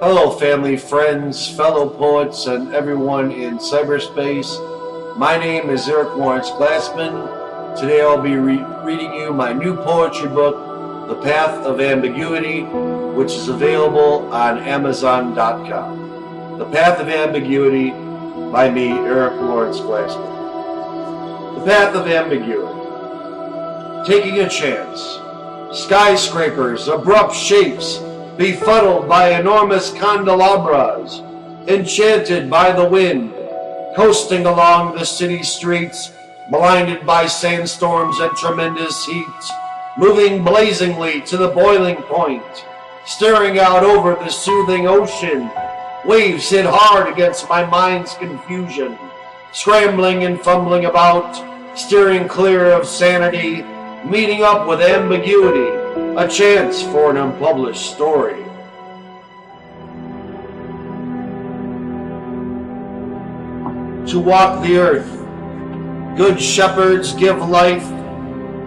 Hello, family, friends, fellow poets, and everyone in cyberspace. My name is Eric Laurence Glassman. Today I'll be reading you my new poetry book, The Path of Ambiguity, which is available on Amazon.com. The Path of Ambiguity by me, Eric Laurence Glassman. The Path of Ambiguity. Taking a chance. Skyscrapers, abrupt shapes, befuddled by enormous candelabras, enchanted by the wind, coasting along the city streets, blinded by sandstorms and tremendous heat, moving blazingly to the boiling point, staring out over the soothing ocean. Waves hit hard against my mind's confusion, scrambling and fumbling about, steering clear of sanity, meeting up with ambiguity, a chance for an unpublished story. To walk the earth, good shepherds give life.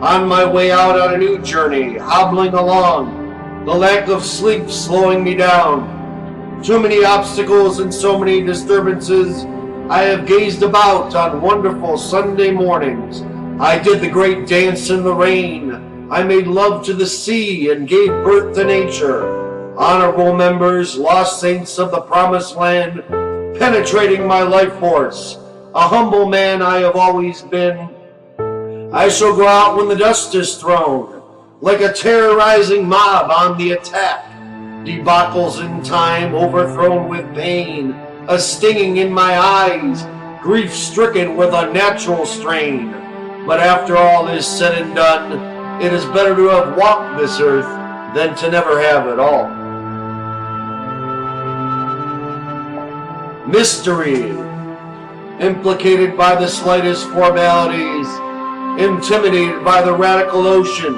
On my way out on a new journey, hobbling along, the lack of sleep slowing me down. Too many obstacles and so many disturbances. I have gazed about on wonderful Sunday mornings. I did the great dance in the rain. I made love to the sea and gave birth to nature. Honorable members, lost saints of the promised land, penetrating my life force. A humble man I have always been. I shall go out when the dust is thrown, like a terrorizing mob on the attack. Debacles in time, overthrown with pain, a stinging in my eyes, grief-stricken with unnatural strain. But after all is said and done, it is better to have walked this earth than to never have at all. Mystery, implicated by the slightest formalities, intimidated by the radical ocean.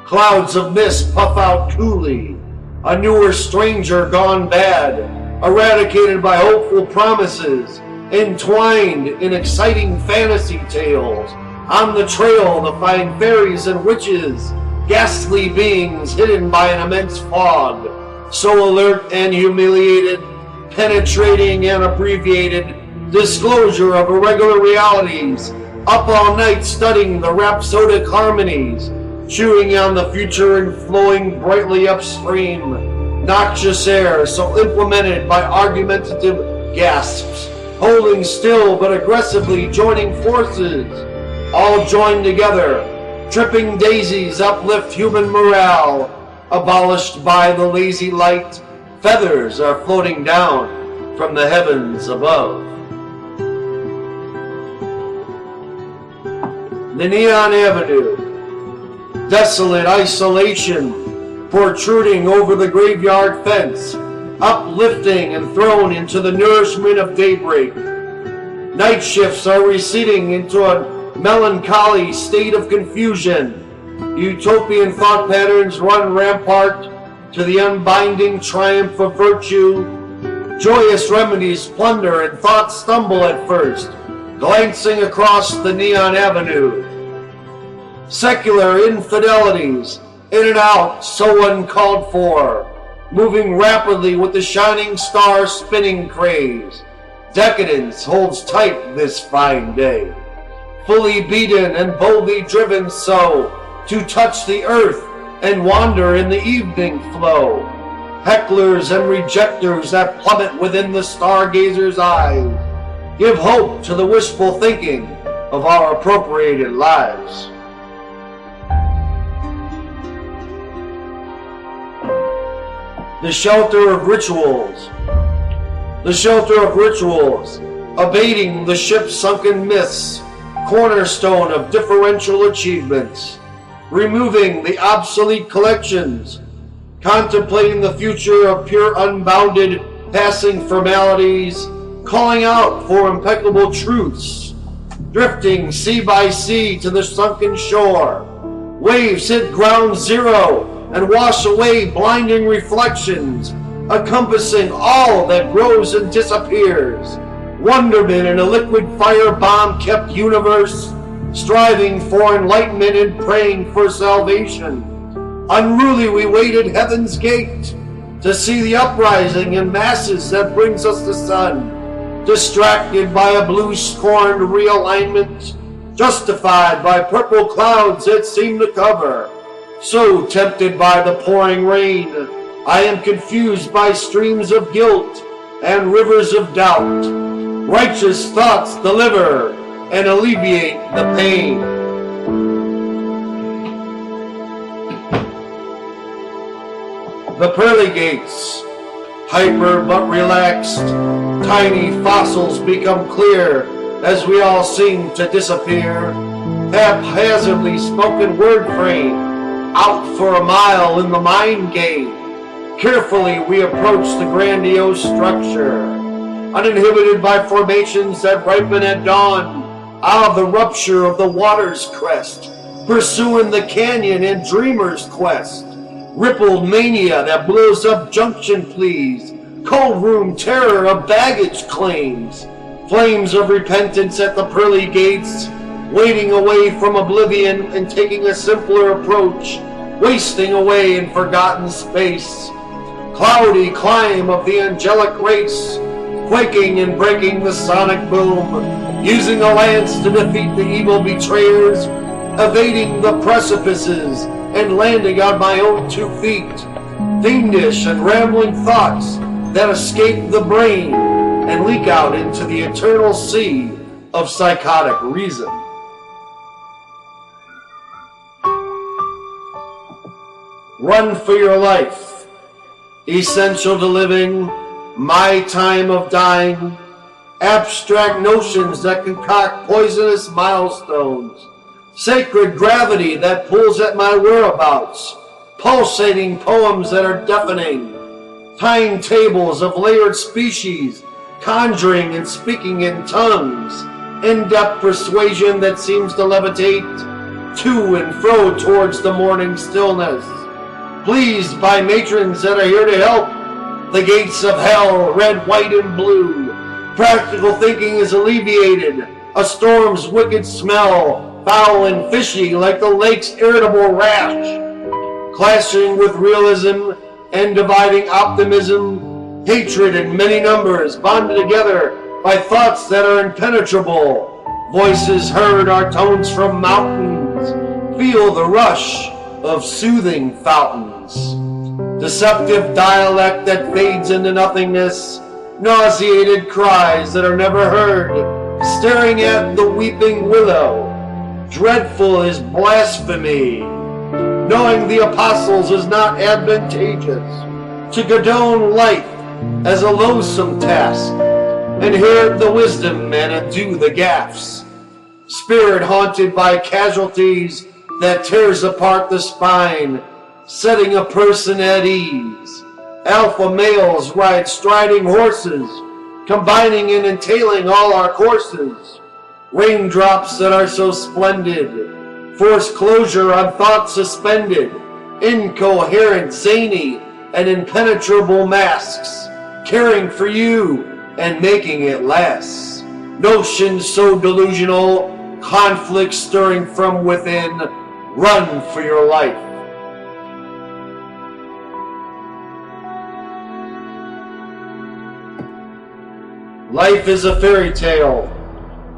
Clouds of mist puff out coolly, a newer stranger gone bad, eradicated by hopeful promises, entwined in exciting fantasy tales. On the trail to find fairies and witches, ghastly beings hidden by an immense fog, so alert and humiliated, penetrating and abbreviated, disclosure of irregular realities, up all night studying the rhapsodic harmonies, chewing on the future and flowing brightly upstream, noxious air so implemented by argumentative gasps, holding still but aggressively joining forces, all joined together, tripping daisies uplift human morale, abolished by the lazy light, feathers are floating down from the heavens above. The Neon Avenue, desolate isolation, protruding over the graveyard fence, uplifting and thrown into the nourishment of daybreak. Night shifts are receding into a melancholy state of confusion. Utopian thought patterns run rampart to the unbinding triumph of virtue. Joyous remedies plunder and thoughts stumble at first, glancing across the Neon Avenue. Secular infidelities, in and out, so uncalled for, moving rapidly with the shining star spinning craze. Decadence holds tight this fine day, fully beaten and boldly driven so, to touch the earth and wander in the evening flow. Hecklers and rejectors that plummet within the stargazer's eyes, give hope to the wishful thinking of our appropriated lives. The shelter of rituals. The shelter of rituals, abating the ship's sunken myths, cornerstone of differential achievements, removing the obsolete collections, contemplating the future of pure unbounded passing formalities, calling out for impeccable truths, drifting sea by sea to the sunken shore. Waves hit ground zero and wash away blinding reflections, encompassing all that grows and disappears. Wonderment in a liquid firebomb kept universe, striving for enlightenment and praying for salvation. Unruly we waited heaven's gate, to see the uprising in masses that brings us the sun, distracted by a blue-scorned realignment, justified by purple clouds that seem to cover. So tempted by the pouring rain, I am confused by streams of guilt and rivers of doubt. Righteous thoughts deliver and alleviate the pain. The pearly gates, hyper but relaxed, tiny fossils become clear as we all seem to disappear. Haphazardly spoken word frame, out for a mile in the mind game. Carefully we approach the grandiose structure, uninhibited by formations that ripen at dawn, out of the rupture of the water's crest, pursuing the canyon in dreamer's quest. Rippled mania that blows up junction pleas, cold room terror of baggage claims, flames of repentance at the pearly gates, wading away from oblivion and taking a simpler approach, wasting away in forgotten space. Cloudy climb of the angelic race, quaking and breaking the sonic boom, using a lance to defeat the evil betrayers, evading the precipices and landing on my own 2 feet. Fiendish and rambling thoughts that escape the brain and leak out into the eternal sea of psychotic reason. Run for your life, essential to living, my time of dying, abstract notions that concoct poisonous milestones, sacred gravity that pulls at my whereabouts, pulsating poems that are deafening, timetables of layered species, conjuring and speaking in tongues, in-depth persuasion that seems to levitate to and fro towards the morning stillness, pleased by matrons that are here to help, the gates of hell, red, white, and blue. Practical thinking is alleviated, a storm's wicked smell, foul and fishy like the lake's irritable rash, clashing with realism and dividing optimism, hatred in many numbers bonded together by thoughts that are impenetrable. Voices heard are tones from mountains, feel the rush of soothing fountains. Deceptive dialect that fades into nothingness, nauseated cries that are never heard, staring at the weeping willow. Dreadful is blasphemy, knowing the apostles is not advantageous, to condone life as a loathsome task, inherit the wisdom and undo the gaffes. Spirit haunted by casualties that tears apart the spine, setting a person at ease. Alpha males ride striding horses, combining and entailing all our courses. Raindrops that are so splendid, forced closure on thought suspended, incoherent, zany, and impenetrable masks, caring for you and making it last. Notions so delusional, conflict stirring from within, run for your life. Life is a fairy tale,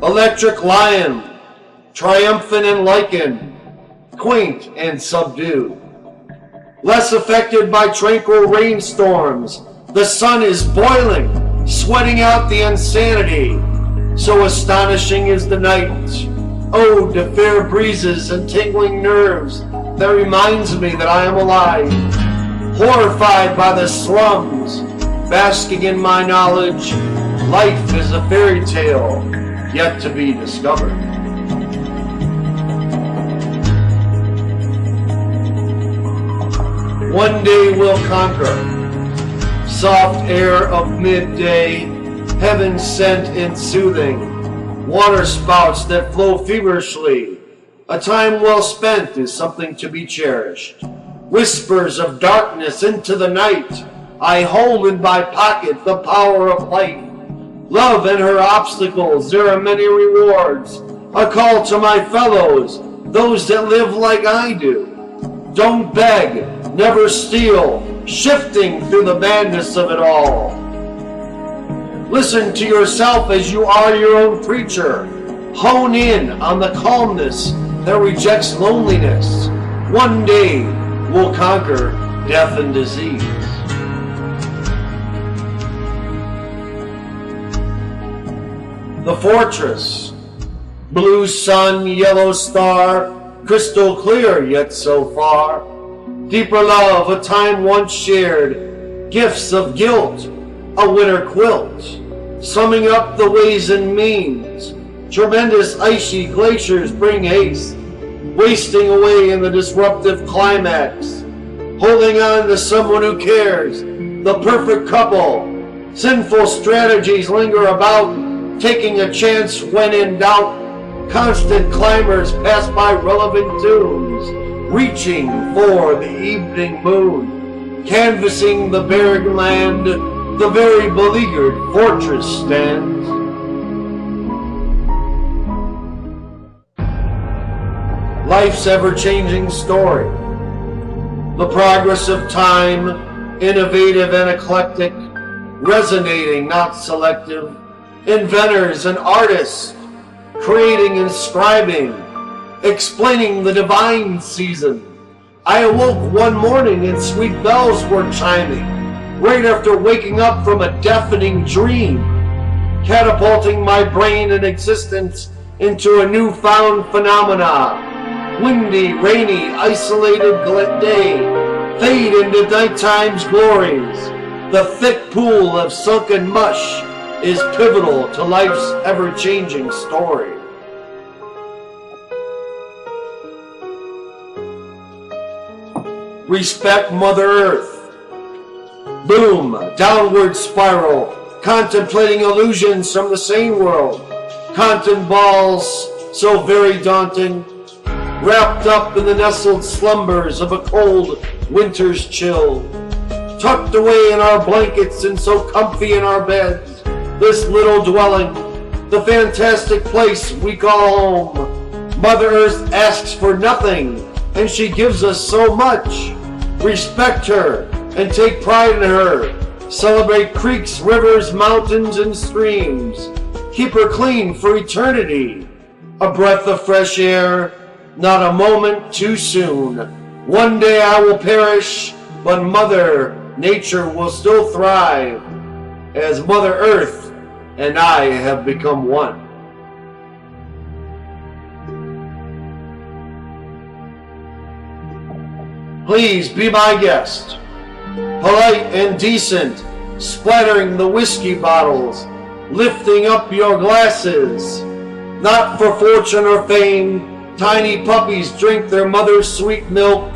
electric lion, triumphant and lichen, quaint and subdued. Less affected by tranquil rainstorms, the sun is boiling, sweating out the insanity. So astonishing is the night, ode to fair breezes and tingling nerves that reminds me that I am alive. Horrified by the slums, basking in my knowledge, life is a fairy tale yet to be discovered. One day we'll conquer. Soft air of midday, heaven sent and soothing, water spouts that flow feverishly. A time well spent is something to be cherished. Whispers of darkness into the night, I hold in my pocket the power of life. Love and her obstacles, there are many rewards. A call to my fellows, those that live like I do. Don't beg, never steal, shifting through the madness of it all. Listen to yourself as you are your own preacher. Hone in on the calmness that rejects loneliness. One day we'll conquer death and disease. The fortress, blue sun, yellow star, crystal clear yet so far. Deeper love, a time once shared, gifts of guilt, a winter quilt, summing up the ways and means. Tremendous icy glaciers bring haste, wasting away in the disruptive climax. Holding on to someone who cares, the perfect couple. Sinful strategies linger about, taking a chance when in doubt. Constant climbers pass by relevant tunes, reaching for the evening moon. Canvassing the barren land, the very beleaguered fortress stands. Life's ever-changing story. The progress of time, innovative and eclectic, resonating, not selective. Inventors and artists, creating and scribing, explaining the divine season. I awoke one morning and sweet bells were chiming, right after waking up from a deafening dream, catapulting my brain and existence into a newfound phenomena. Windy, rainy, isolated day, fade into nighttime's glories. The thick pool of sunken mush is pivotal to life's ever-changing story. Respect Mother Earth. Boom, downward spiral, contemplating illusions from the sane world. Cotton balls, so very daunting, wrapped up in the nestled slumbers of a cold winter's chill. Tucked away in our blankets and so comfy in our beds, this little dwelling, the fantastic place we call home. Mother Earth asks for nothing, and she gives us so much. Respect her and take pride in her. Celebrate creeks, rivers, mountains, and streams. Keep her clean for eternity. A breath of fresh air, not a moment too soon. One day I will perish, but Mother Nature will still thrive, as Mother Earth and I have become one. Please be my guest, polite and decent, splattering the whiskey bottles, lifting up your glasses. Not for fortune or fame, tiny puppies drink their mother's sweet milk.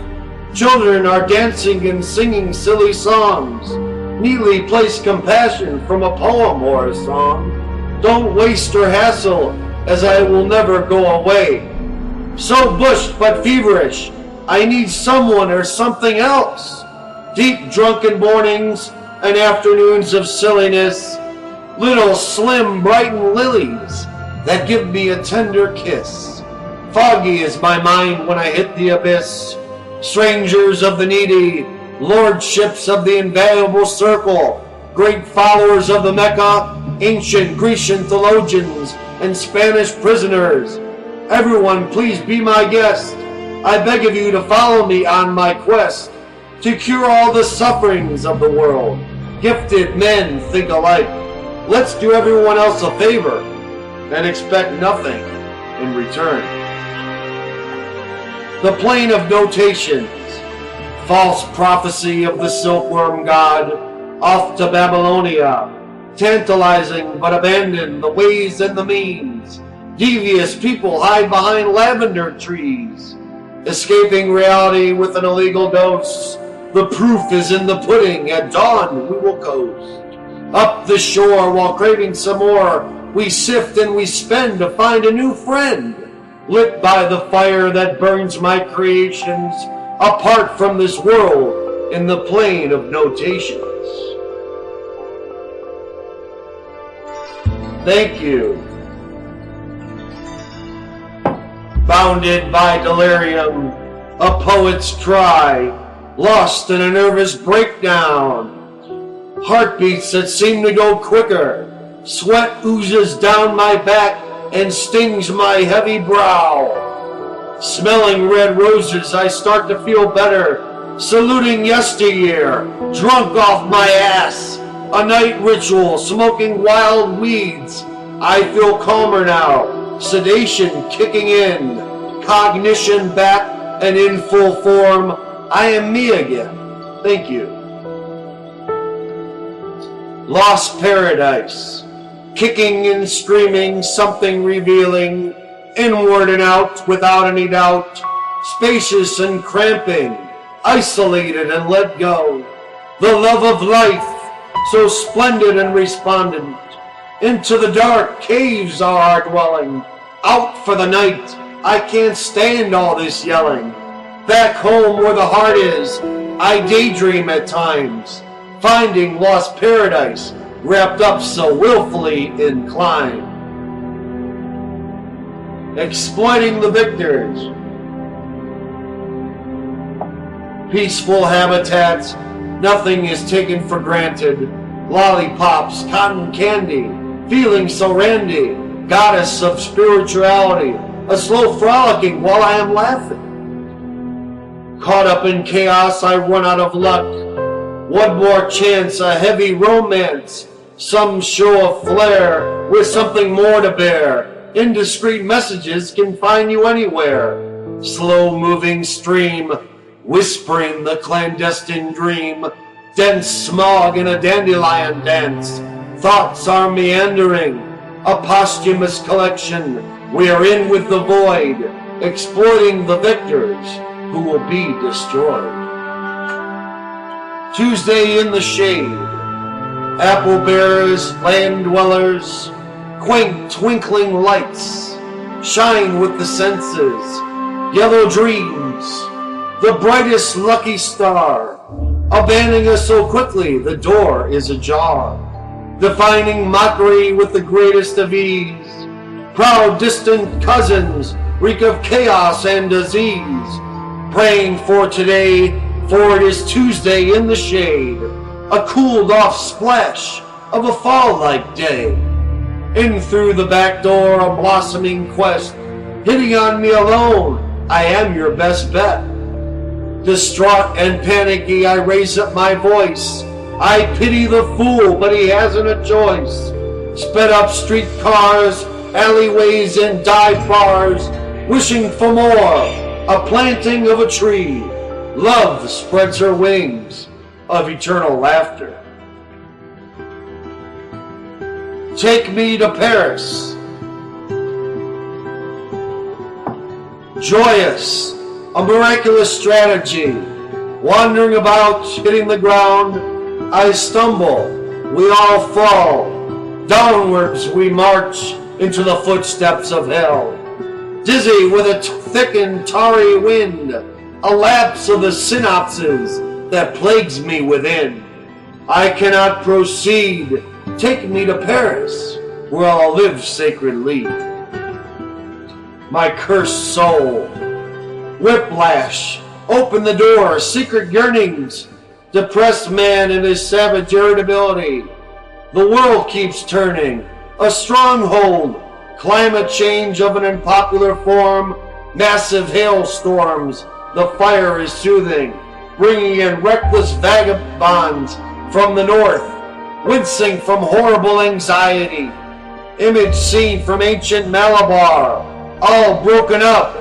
Children are dancing and singing silly songs, neatly placed compassion from a poem or a song. Don't waste or hassle, as I will never go away. So bushed but feverish, I need someone or something else. Deep drunken mornings and afternoons of silliness, little slim brightened lilies that give me a tender kiss. Foggy is my mind when I hit the abyss. Strangers of the needy, lordships of the invaluable circle, great followers of the Mecca, ancient Grecian theologians, and Spanish prisoners. Everyone, please be my guest. I beg of you to follow me on my quest to cure all the sufferings of the world. Gifted men think alike. Let's do everyone else a favor and expect nothing in return. The plane of notations, false prophecy of the silkworm god, off to Babylonia, tantalizing but abandon the ways and the means. Devious people hide behind lavender trees, escaping reality with an illegal dose. The proof is in the pudding, at dawn we will coast. Up the shore while craving some more, we sift and we spend to find a new friend. Lit by the fire that burns my creations, apart from this world in the plane of notations. Thank you. Bounded by delirium, a poet's cry, lost in a nervous breakdown. Heartbeats that seem to go quicker, sweat oozes down my back and stings my heavy brow. Smelling red roses, I start to feel better, saluting yesteryear, drunk off my ass. A night ritual, smoking wild weeds. I feel calmer now, sedation kicking in, cognition back and in full form. I am me again. Thank you. Lost paradise, kicking and screaming, something revealing, inward and out without any doubt, spacious and cramping, isolated and let go. The love of life, so splendid and respondent. Into the dark caves are our dwelling. Out for the night, I can't stand all this yelling. Back home where the heart is, I daydream at times, finding lost paradise wrapped up so willfully inclined. Exploiting the victors. Peaceful habitats, nothing is taken for granted. Lollipops, cotton candy, feeling so randy. Goddess of spirituality, a slow frolicking while I am laughing. Caught up in chaos, I run out of luck. One more chance, a heavy romance. Some show of flair with something more to bear. Indiscreet messages can find you anywhere. Slow-moving stream, whispering the clandestine dream. Dense smog in a dandelion dance. Thoughts are meandering, a posthumous collection. We are in with the void, exploiting the victors who will be destroyed. Tuesday in the shade. Apple bearers, land dwellers, quaint twinkling lights, shine with the senses, yellow dreams, the brightest lucky star, abandoning us so quickly the door is ajar, defining mockery with the greatest of ease, proud distant cousins reek of chaos and disease, praying for today, for it is Tuesday in the shade, a cooled off splash of a fall-like day. In through the back door, a blossoming quest, hitting on me alone, I am your best bet. Distraught and panicky, I raise up my voice. I pity the fool, but he hasn't a choice. Sped up street cars, alleyways and dive bars, wishing for more, a planting of a tree. Love spreads her wings of eternal laughter. Take me to Paris. Joyous, a miraculous strategy. Wandering about, hitting the ground, I stumble, we all fall. Downwards we march into the footsteps of hell. Dizzy with a thick and tarry wind, a lapse of the synapses that plagues me within. I cannot proceed. Take me to Paris, where I'll live sacredly. My cursed soul. Whiplash. Open the door. Secret yearnings. Depressed man in his savage irritability. The world keeps turning. A stronghold. Climate change of an unpopular form. Massive hailstorms. The fire is soothing, bringing in reckless vagabonds from the north, wincing from horrible anxiety. Image seen from ancient Malabar, all broken up,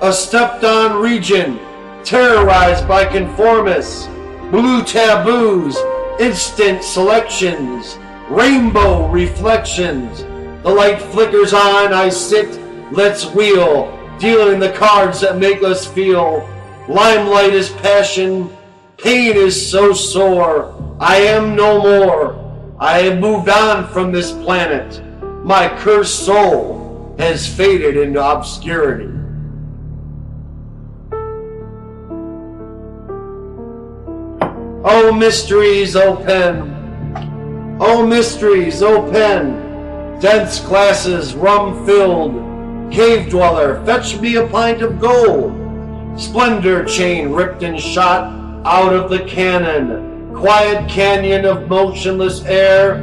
a stepped-on region, terrorized by conformists, blue taboos, instant selections, rainbow reflections. The light flickers on, I sit, let's wheel, dealing the cards that make us feel. Limelight is passion, pain is so sore. I am no more. I have moved on from this planet. My cursed soul has faded into obscurity. Oh mysteries, O pen. Oh mysteries, O pen. Dense glasses, rum-filled. Cave dweller, fetch me a pint of gold. Splendor chain ripped and shot, out of the cannon, quiet canyon of motionless air,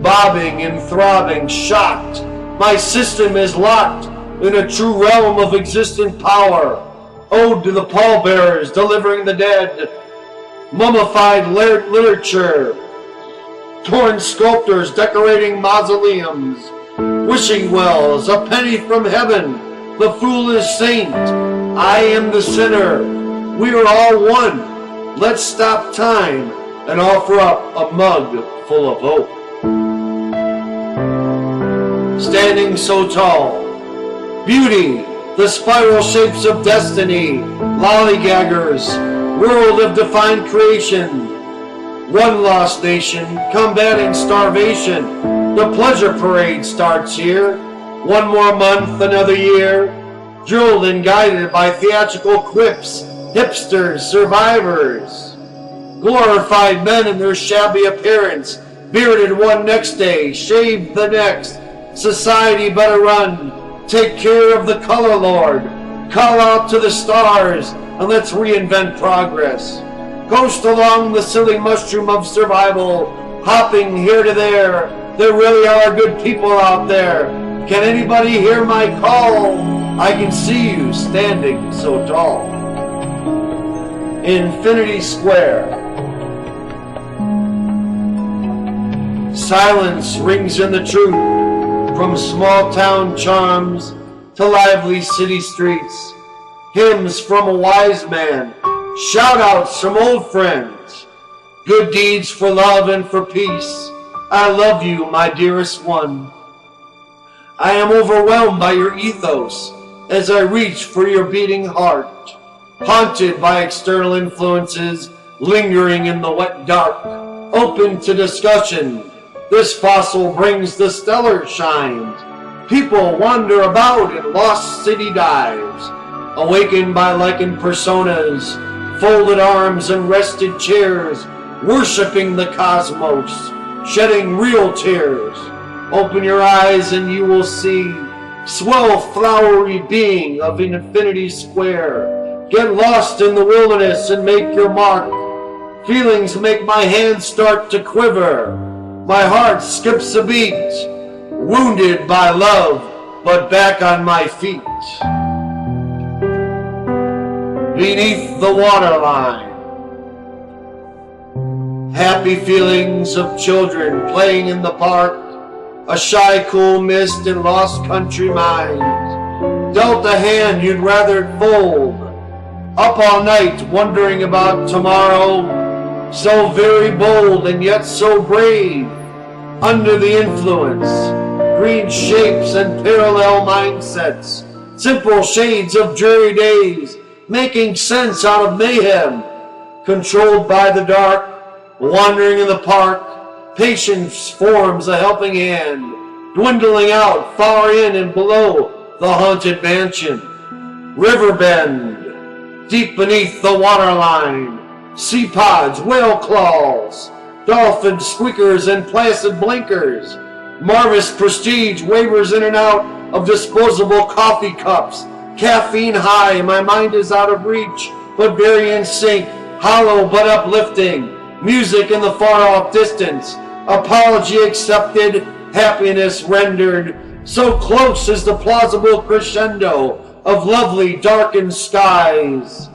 bobbing and throbbing, shocked. My system is locked in a true realm of existent power. Ode to the pallbearers delivering the dead, mummified literature, torn sculptors decorating mausoleums, wishing wells, a penny from heaven, the foolish saint. I am the sinner. We are all one. Let's stop time and offer up a mug full of hope. Standing so tall, beauty, the spiral shapes of destiny, lollygaggers, world of defined creation, one lost nation, combating starvation. The pleasure parade starts here. One more month, another year, drilled and guided by theatrical quips, hipsters, survivors, glorified men in their shabby appearance, bearded one next day, shaved the next. Society better run. Take care of the color lord. Call out to the stars and let's reinvent progress. Coast along the silly mushroom of survival, hopping here to there. There really are good people out there. Can anybody hear my call? I can see you standing so tall. Infinity Square. Silence rings in the truth, from small town charms to lively city streets. Hymns from a wise man, shout outs from old friends, good deeds for love and for peace. I love you, my dearest one. I am overwhelmed by your ethos as I reach for your beating heart, haunted by external influences lingering in the wet dark. Open to discussion, this fossil brings the stellar shines. People wander about in lost city dives, awakened by lichened personas, folded arms and rested chairs, worshipping the cosmos, shedding real tears. Open your eyes and you will see, swell flowery being of Infinity Square. Get lost in the wilderness and make your mark. Feelings make my hands start to quiver. My heart skips a beat, wounded by love, but back on my feet. Beneath the waterline, happy feelings of children playing in the park, a shy cool mist in lost country minds. Dealt a hand you'd rather fold, up all night wondering about tomorrow. So very bold and yet so brave, under the influence, green shapes and parallel mindsets, simple shades of dreary days, making sense out of mayhem, controlled by the dark, wandering in the park, patience forms a helping hand, dwindling out far in and below the haunted mansion. River bend, deep beneath the waterline, sea pods, whale claws, dolphin squeakers and placid blinkers. Marvis prestige wavers in and out of disposable coffee cups. Caffeine high, my mind is out of reach, but very in sync, hollow but uplifting. Music in the far-off distance, apology accepted, happiness rendered. So close is the plausible crescendo of lovely darkened skies.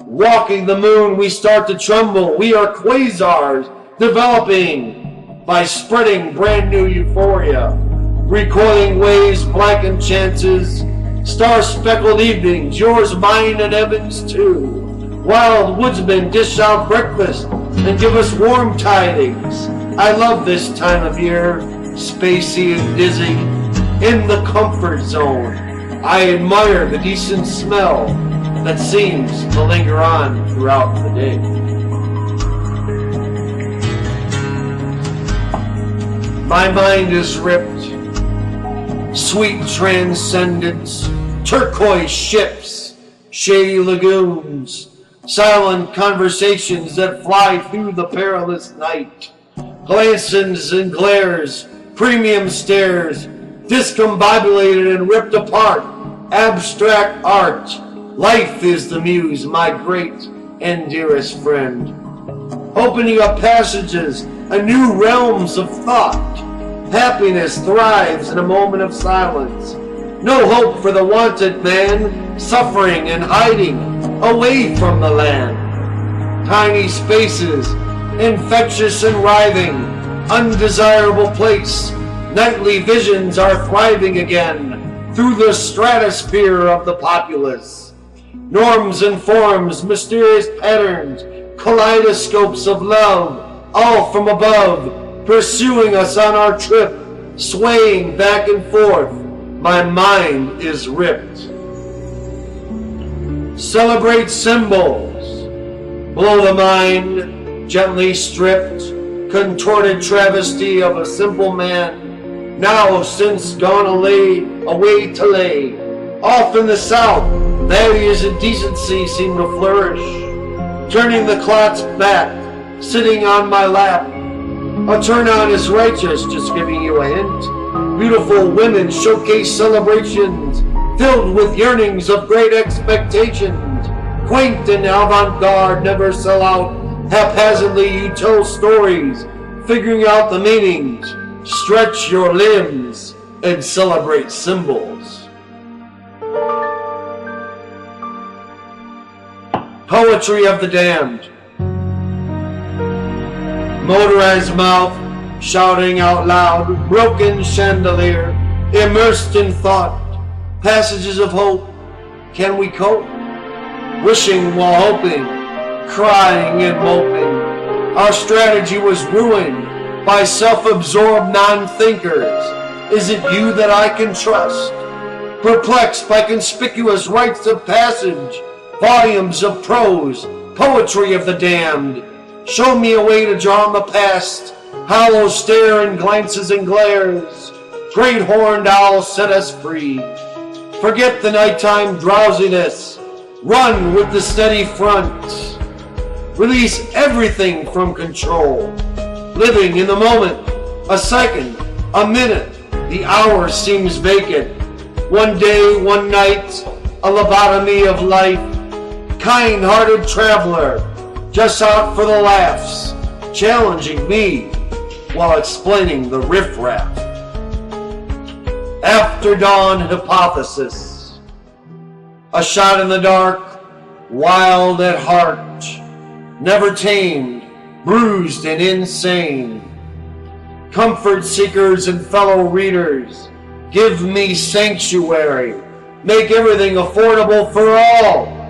Walking the moon, we start to tremble. We are quasars, developing by spreading brand new euphoria. Recoiling waves, blackened chances, star-speckled evenings, yours, mine, and Evan's too. Wild woodsmen dish out breakfast and give us warm tidings. I love this time of year, spacey and dizzy, in the comfort zone. I admire the decent smell that seems to linger on throughout the day. My mind is ripped, sweet transcendence, turquoise ships, shady lagoons, silent conversations that fly through the perilous night, glances and glares, premium stares, discombobulated and ripped apart, abstract art. Life is the muse, my great and dearest friend, opening up passages and new realms of thought. Happiness thrives in a moment of silence. No hope for the wanted man, suffering and hiding away from the land. Tiny spaces, infectious and writhing, undesirable place. Nightly visions are thriving again through the stratosphere of the populace. Norms and forms, mysterious patterns, kaleidoscopes of love, all from above, pursuing us on our trip, swaying back and forth. My mind is ripped. Celebrate symbols. Blow the mind, gently stripped, contorted travesty of a simple man, now since gone away to lay. Off in the south, values and decency seem to flourish. Turning the clots back, sitting on my lap. A turn on is righteous, just giving you a hint. Beautiful women showcase celebrations filled with yearnings of great expectations. Quaint and avant-garde, never sell out. Haphazardly you tell stories, figuring out the meanings. Stretch your limbs and celebrate symbols. Poetry of the damned. Motorized mouth, shouting out loud, broken chandelier, immersed in thought, passages of hope. Can we cope? Wishing while hoping, crying and moping. Our strategy was ruined by self-absorbed non-thinkers. Is it you that I can trust? Perplexed by conspicuous rites of passage, volumes of prose, poetry of the damned. Show me a way to draw on the past, hollow stare and glances and glares. Great horned owl, set us free. Forget the nighttime drowsiness. Run with the steady front. Release everything from control. Living in the moment, a second, a minute, the hour seems vacant. One day, one night, a lobotomy of life. Kind-hearted traveler, just out for the laughs, challenging me while explaining the riffraff. After dawn hypothesis. A shot in the dark, wild at heart, never tamed, bruised and insane. Comfort seekers and fellow readers, give me sanctuary, make everything affordable for all.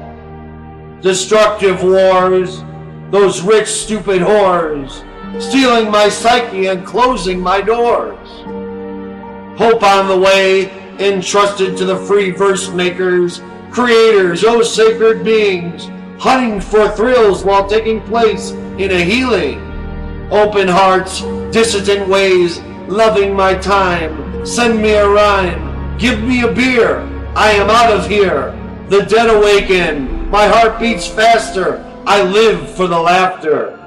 Destructive wars, those rich stupid whores, stealing my psyche and closing my doors. Hope on the way, entrusted to the free verse makers, creators, oh sacred beings, hunting for thrills while taking place in a healing. Open hearts, dissident ways, loving my time. Send me a rhyme, give me a beer, I am out of here. The dead awaken, my heart beats faster, I live for the laughter.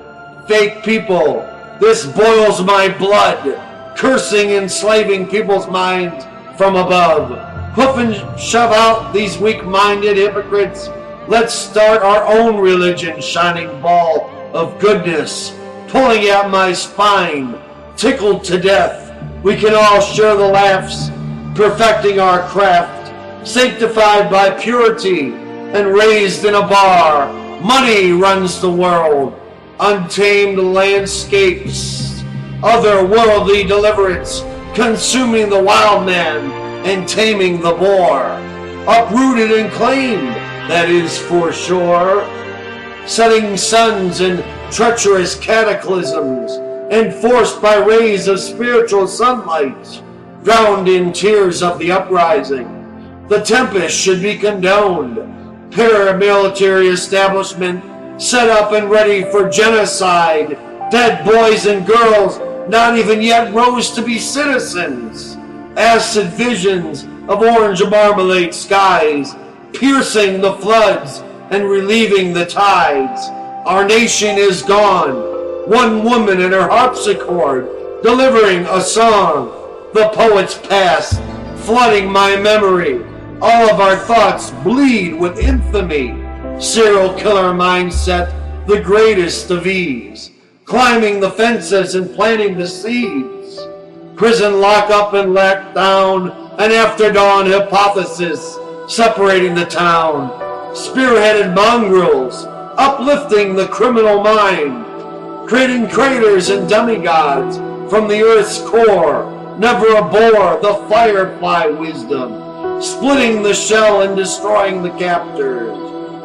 Fake people, this boils my blood, cursing, enslaving people's minds from above. Hoof and shove out these weak-minded hypocrites. Let's start our own religion, shining ball of goodness, pulling at my spine, tickled to death. We can all share the laughs, perfecting our craft, sanctified by purity and raised in a bar. Money runs the world, untamed landscapes, otherworldly deliverance, consuming the wild man and taming the boar. Uprooted and claimed, that is for sure. Setting suns in treacherous cataclysms, enforced by rays of spiritual sunlight, drowned in tears of the uprising. The tempest should be condoned. Paramilitary establishment set up and ready for genocide. Dead boys and girls not even yet rose to be citizens. Acid visions of orange marmalade skies, piercing the floods and relieving the tides. Our nation is gone. One woman and her harpsichord delivering a song. The poet's past flooding my memory. All of our thoughts bleed with infamy. Serial killer mindset, the greatest of ease. Climbing the fences and planting the seeds. Prison lockup and lockdown, an after dawn hypothesis separating the town. Spearheaded mongrels, uplifting the criminal mind. Creating craters and demigods from the earth's core. Never abhor the firefly wisdom. Splitting the shell and destroying the captors.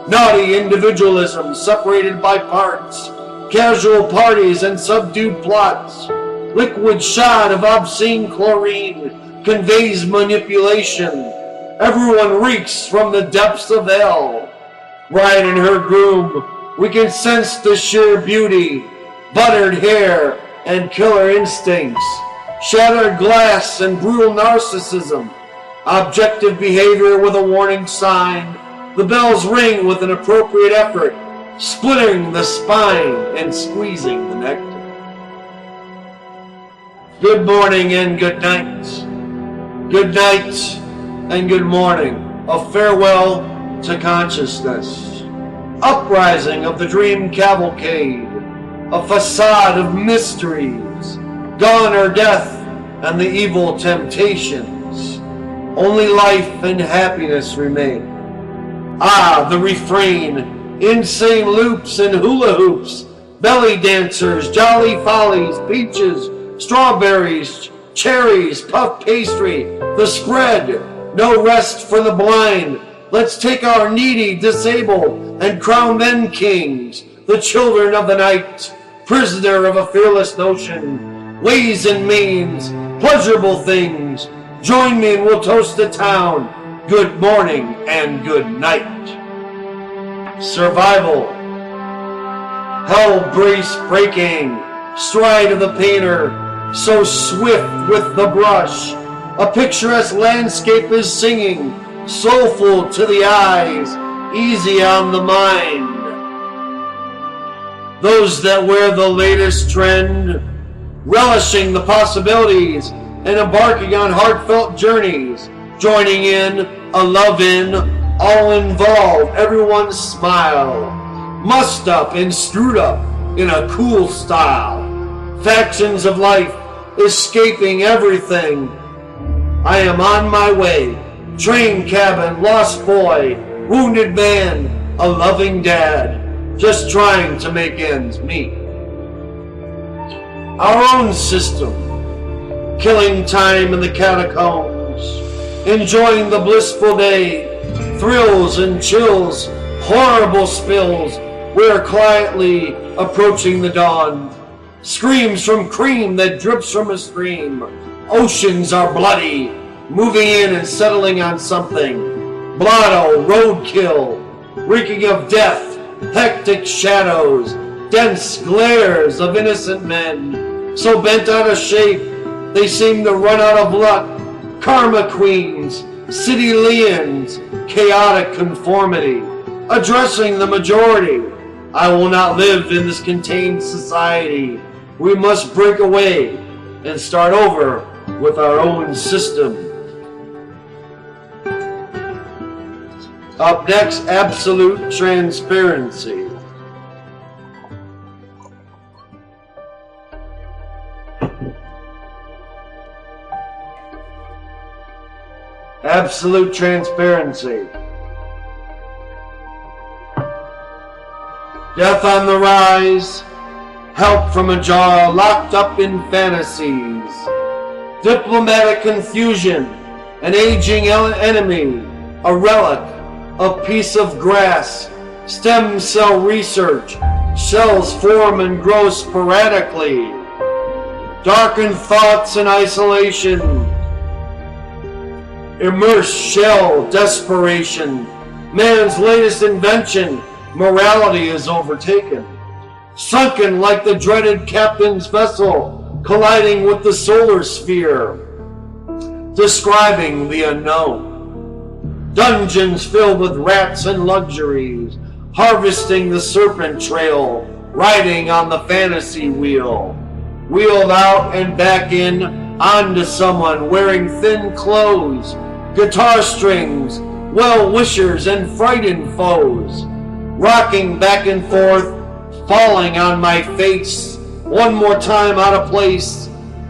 Naughty individualism separated by parts. Casual parties and subdued plots. Liquid shot of obscene chlorine conveys manipulation. Everyone reeks from the depths of hell. Bride and her groom, we can sense the sheer beauty, buttered hair and killer instincts, shattered glass and brutal narcissism, objective behavior with a warning sign. The bells ring with an appropriate effort, splitting the spine and squeezing the nectar. Good morning and good night. Good night and good morning. A farewell to consciousness. Uprising of the dream cavalcade. A facade of mysteries. Gone are death and the evil temptations. Only life and happiness remain. Ah, the refrain. Insane loops and hula hoops. Belly dancers, jolly follies, peaches, strawberries, cherries, puff pastry, the spread, no rest for the blind. Let's take our needy, disabled, and crown them kings, the children of the night, prisoner of a fearless notion, ways and means, pleasurable things. Join me and we'll toast the town. Good morning and good night. Survival. Hell brace breaking, stride of the painter, so swift with the brush. A picturesque landscape is singing, soulful to the eyes, easy on the mind. Those that wear the latest trend, relishing the possibilities and embarking on heartfelt journeys, joining in, a love in, all involved, everyone smile. Mussed up and screwed up in a cool style. Factions of life, escaping everything. I am on my way. Train cabin, lost boy, wounded man, a loving dad, just trying to make ends meet. Our own system, killing time in the catacombs, enjoying the blissful day, thrills and chills, horrible spills, we're quietly approaching the dawn. Screams from cream that drips from a stream. Oceans are bloody, moving in and settling on something. Blotto, roadkill, reeking of death, hectic shadows, dense glares of innocent men, so bent out of shape they seem to run out of luck. Karma queens, city lions, chaotic conformity, addressing the majority. I will not live in this contained society. We must break away and start over with our own system. Up next, absolute transparency. Absolute transparency. Death on the rise, help from a jar locked up in fantasies. Diplomatic confusion, an aging enemy, a relic, a piece of grass. Stem cell research, cells form and grow sporadically. Darkened thoughts and isolation. Immersed shell desperation. Man's latest invention, morality is overtaken. Sunken like the dreaded captain's vessel, colliding with the solar sphere. Describing the unknown. Dungeons filled with rats and luxuries, harvesting the serpent trail, riding on the fantasy wheel. Wheeled out and back in, onto someone wearing thin clothes, guitar strings, well-wishers and frightened foes. rocking back and forth, falling on my face, one more time out of place,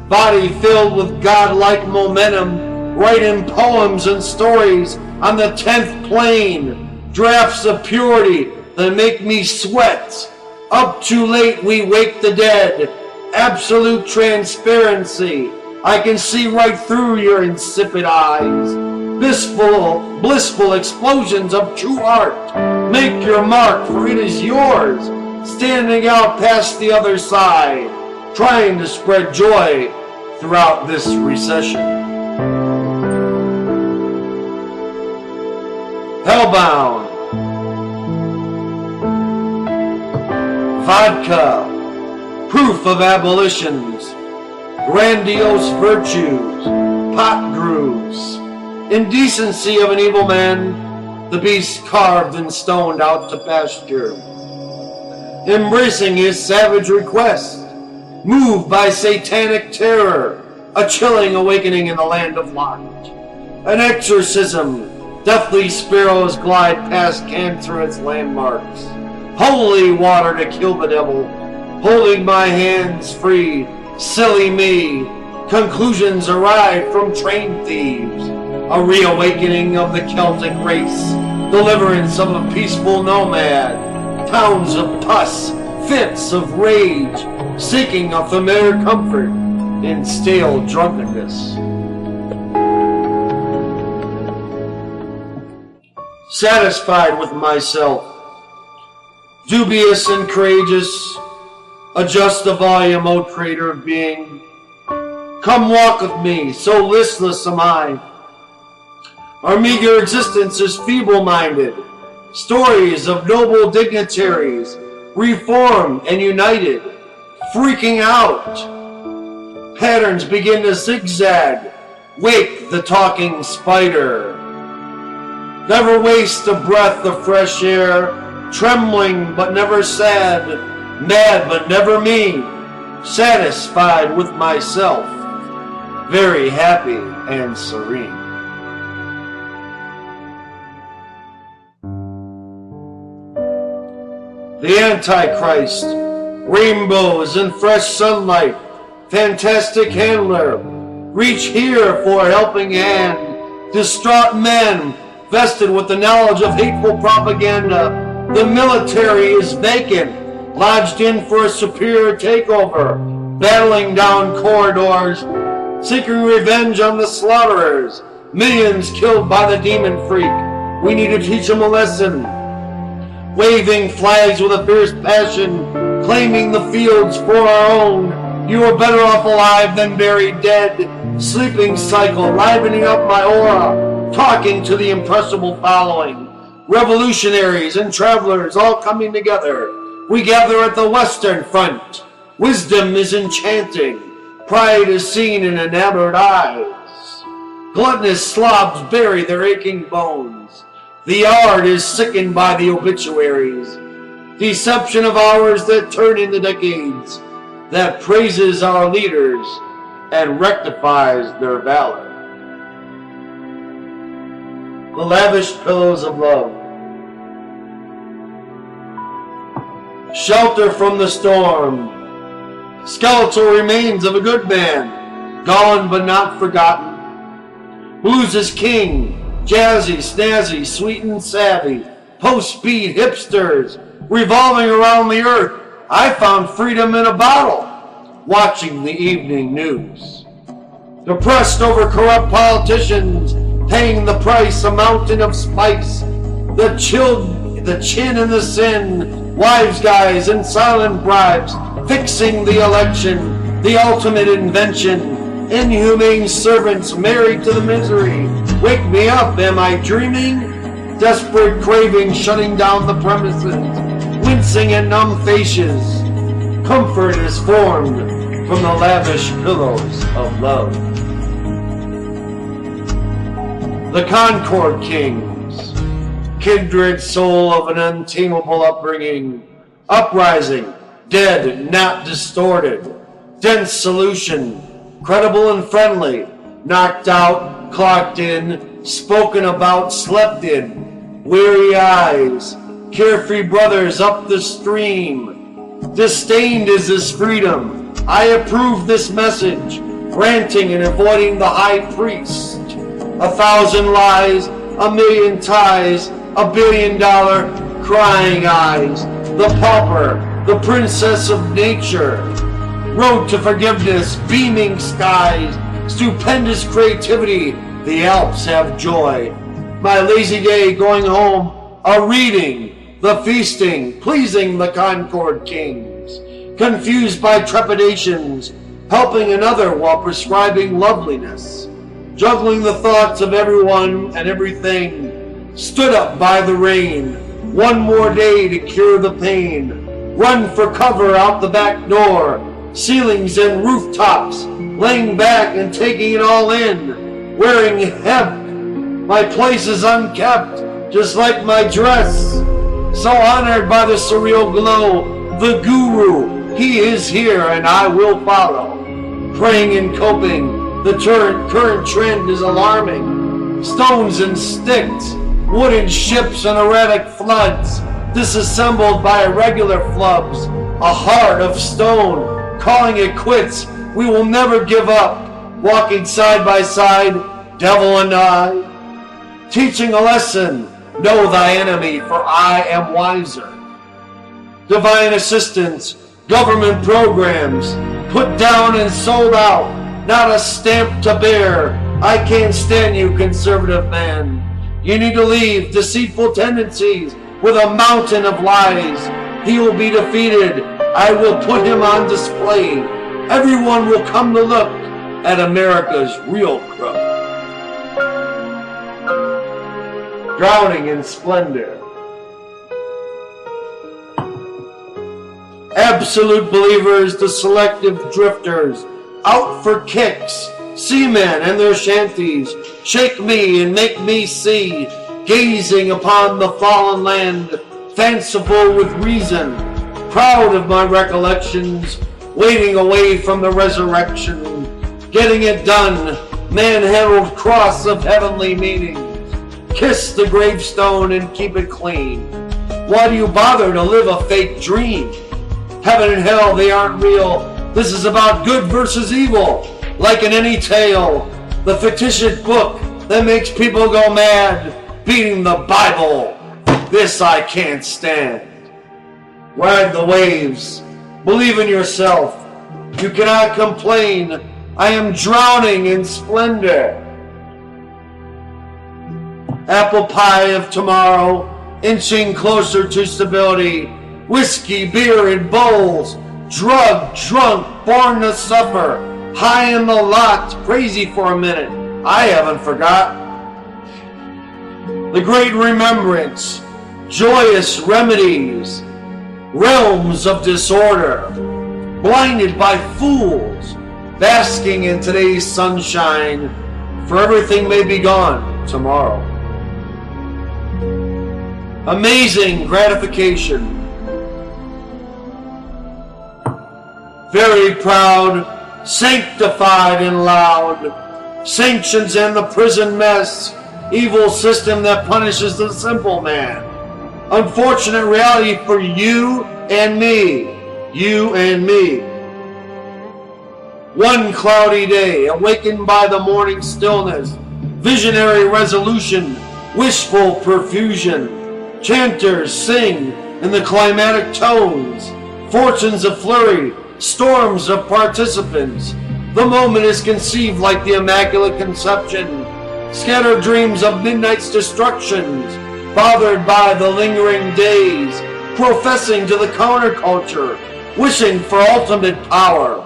body filled with godlike momentum, writing poems and stories on the 10th plane, drafts of purity that make me sweat. Up too late we wake the dead, absolute transparency. I can see right through your insipid eyes. Blissful explosions of true art. Make your mark, for it is yours. Standing out past the other side, trying to spread joy throughout this recession. Hellbound. Vodka. Proof of abolitions. Grandiose virtues. Pot grooves. Indecency of an evil man, the beast carved and stoned out to pasture. Embracing his savage request, moved by satanic terror, a chilling awakening in the land of Lot. An exorcism, deathly sparrows glide past cancerous landmarks. Holy water to kill the devil, holding my hands free, silly me. Conclusions arrive from trained thieves. A reawakening of the Celtic race, deliverance of a peaceful nomad, towns of pus, fits of rage, seeking a familiar comfort in stale drunkenness. Satisfied with myself, dubious and courageous, adjust the volume, O creator of being. Come walk with me, so listless am I. Our meager existence is feeble-minded. Stories of noble dignitaries, reformed and united, freaking out. Patterns begin to zigzag. Wake the talking spider. Never waste a breath of fresh air, trembling but never sad, mad but never me, satisfied with myself, very happy and serene. The Antichrist, rainbows and fresh sunlight, fantastic handler, reach here for a helping hand. Distraught men, vested with the knowledge of hateful propaganda, the military is vacant, lodged in for a superior takeover, battling down corridors, seeking revenge on the slaughterers, millions killed by the demon freak. We need to teach them a lesson. Waving flags with a fierce passion, claiming the fields for our own. You are better off alive than buried dead. Sleeping cycle, livening up my aura, talking to the impressible following. Revolutionaries and travelers all coming together. We gather at the Western Front. Wisdom is enchanting. Pride is seen in enamored eyes. Gluttonous slobs bury their aching bones. The art is sickened by the obituaries. Deception of hours that turn into decades, that praises our leaders and rectifies their valor. The lavish pillows of love. Shelter from the storm. Skeletal remains of a good man, gone but not forgotten. Blues is king. Jazzy, snazzy, sweet and savvy, post-speed hipsters, revolving around the earth. I found freedom in a bottle, watching the evening news. Depressed over corrupt politicians, paying the price, a mountain of spice. The chin and the sin, wives, guys, and silent bribes, fixing the election, the ultimate invention. Inhumane servants married to the misery. Wake me up, am I dreaming? Desperate craving shutting down the premises. Wincing at numb faces. Comfort is formed from the lavish pillows of love. The Concord Kings. Kindred soul of an untamable upbringing. Uprising, dead, not distorted. Dense solution. Credible and friendly, knocked out, clocked in, spoken about, slept in, weary eyes, Carefree brothers up the stream. Disdained is this freedom. I approve this message, granting and avoiding the high priest. 1,000 lies, 1,000,000 ties, $1 billion crying eyes. The pauper, the princess of nature. Road to forgiveness, beaming skies, stupendous creativity, the Alps have joy. My lazy day going home, a reading, the feasting, pleasing the Concord kings, confused by trepidations, helping another while prescribing loveliness, juggling the thoughts of everyone and everything, stood up by the rain, one more day to cure the pain, run for cover out the back door, ceilings and rooftops, laying back and taking it all in, wearing hemp, my place is unkept, just like my dress, so honored by the surreal glow, the guru, he is here and I will follow, praying and coping, the current trend is alarming, stones and sticks, wooden ships and erratic floods, disassembled by irregular flubs, a heart of stone, calling it quits, we will never give up, walking side by side, devil and I, teaching a lesson, know thy enemy, for I am wiser. Divine assistance, government programs, put down and sold out, not a stamp to bear, I can't stand you, conservative man. You need to leave deceitful tendencies with a mountain of lies. He will be defeated. I will put him on display. Everyone will come to look at America's real crook. Drowning in splendor. Absolute believers, the selective drifters, out for kicks, seamen and their shanties, shake me and make me see, gazing upon the fallen land, fanciful with reason, proud of my recollections, waiting away from the resurrection, getting it done, manhandled cross of heavenly meanings, kiss the gravestone and keep it clean. Why do you bother to live a fake dream? Heaven and hell, they aren't real. This is about good versus evil, like in any tale, the fictitious book that makes people go mad, beating the Bible. This I can't stand. Ride the waves. Believe in yourself. You cannot complain. I am drowning in splendor. Apple pie of tomorrow, inching closer to stability. Whiskey, beer in bowls. Drug, drunk, born to suffer. High in the lot, crazy for a minute. I haven't forgot. The great remembrance, joyous remedies, realms of disorder, blinded by fools, basking in today's sunshine, for everything may be gone tomorrow. Amazing gratification. Very proud, sanctified and loud, sanctions and the prison mess, evil system that punishes the simple man. Unfortunate reality for you and me, you and me. One cloudy day, awakened by the morning stillness, visionary resolution, wishful perfusion, chanters sing in the climatic tones, fortunes of flurry, storms of participants. The moment is conceived like the Immaculate Conception. Scattered dreams of midnight's destructions, bothered by the lingering days, professing to the counterculture, wishing for ultimate power.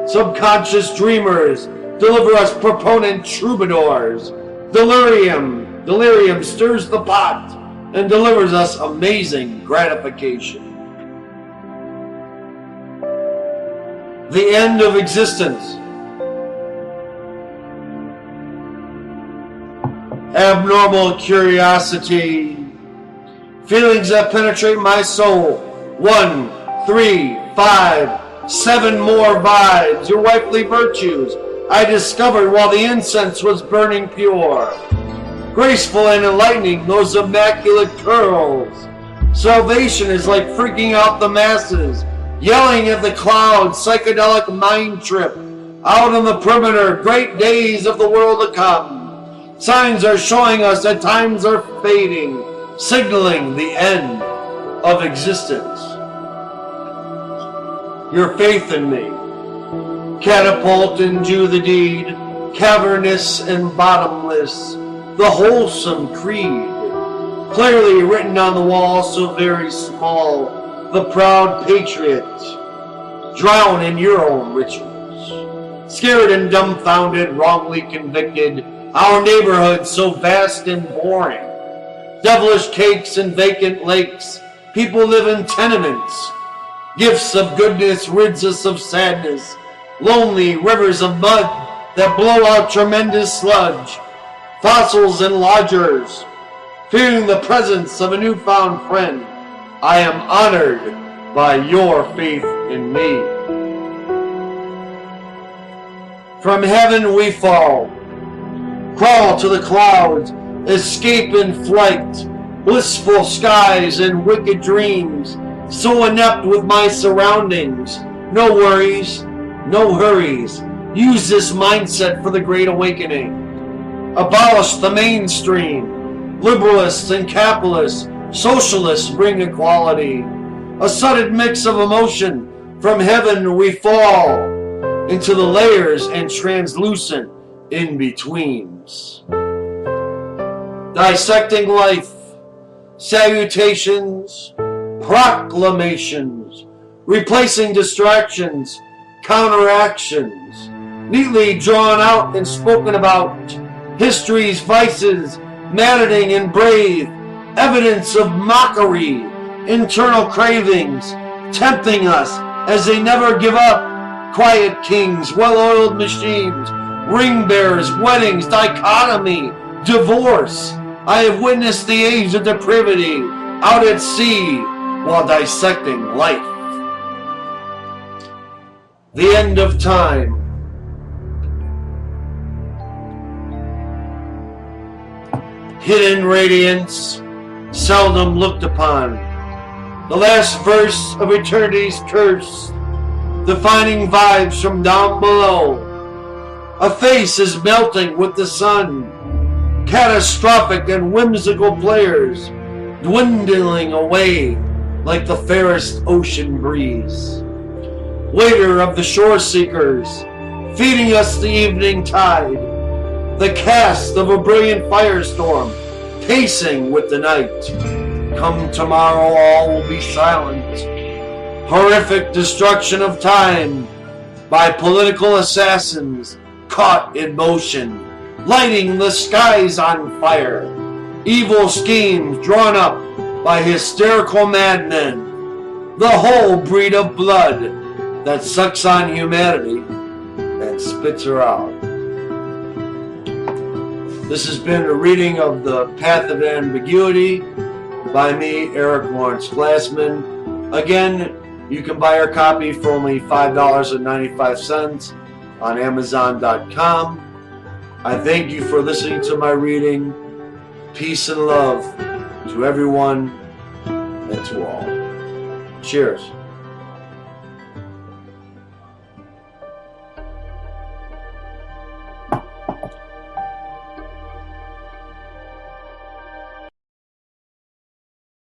Subconscious dreamers deliver us proponent troubadours. Delirium stirs the pot and delivers us amazing gratification. The end of existence. Abnormal curiosity. Feelings that penetrate my soul. 1, 3, 5, 7 more vibes. Your wifely virtues I discovered while the incense was burning pure. Graceful and enlightening, those immaculate curls. Salvation is like freaking out the masses, yelling at the clouds, psychedelic mind trip. Out on the perimeter, great days of the world to come. Signs are showing us that times are fading, signaling the end of existence. Your faith in me, catapult into the deed, cavernous and bottomless, the wholesome creed, clearly written on the wall so very small, the proud patriot, drown in your own rituals. Scared and dumbfounded, wrongly convicted, our neighborhood so vast and boring. Devilish cakes and vacant lakes, people live in tenements. Gifts of goodness rids us of sadness, lonely rivers of mud that blow out tremendous sludge. Fossils and lodgers, fearing the presence of a newfound friend. I am honored by your faith in me. From heaven we fall, crawl to the clouds, escape in flight, blissful skies and wicked dreams, so inept with my surroundings. No worries, no hurries. Use this mindset for the great awakening. Abolish the mainstream. Liberalists and capitalists, socialists bring equality. A sudden mix of emotion. From heaven we fall into the layers and translucent in-betweens. Dissecting life, salutations, proclamations, replacing distractions, counteractions, neatly drawn out and spoken about, history's vices, maddening and brave, evidence of mockery, internal cravings, tempting us as they never give up, quiet kings, well-oiled machines, ring bearers, weddings, dichotomy, divorce. I have witnessed the age of depravity out at sea while dissecting life. The end of time. Hidden radiance, seldom looked upon. The last verse of eternity's curse, defining vibes from down below. A face is melting with the sun. Catastrophic and whimsical players, dwindling away like the fairest ocean breeze. Waiter of the shore seekers, feeding us the evening tide. The cast of a brilliant firestorm, pacing with the night. Come tomorrow all will be silent. Horrific destruction of time by political assassins caught in motion, lighting the skies on fire. Evil schemes drawn up by hysterical madmen. The whole breed of blood that sucks on humanity and spits her out. This has been a reading of the Path of Ambiguity by me, Eric Laurence Glassman. Again, you can buy our copy for only $5.95 on Amazon.com. I thank you for listening to my reading. Peace and love to everyone and to all. Cheers.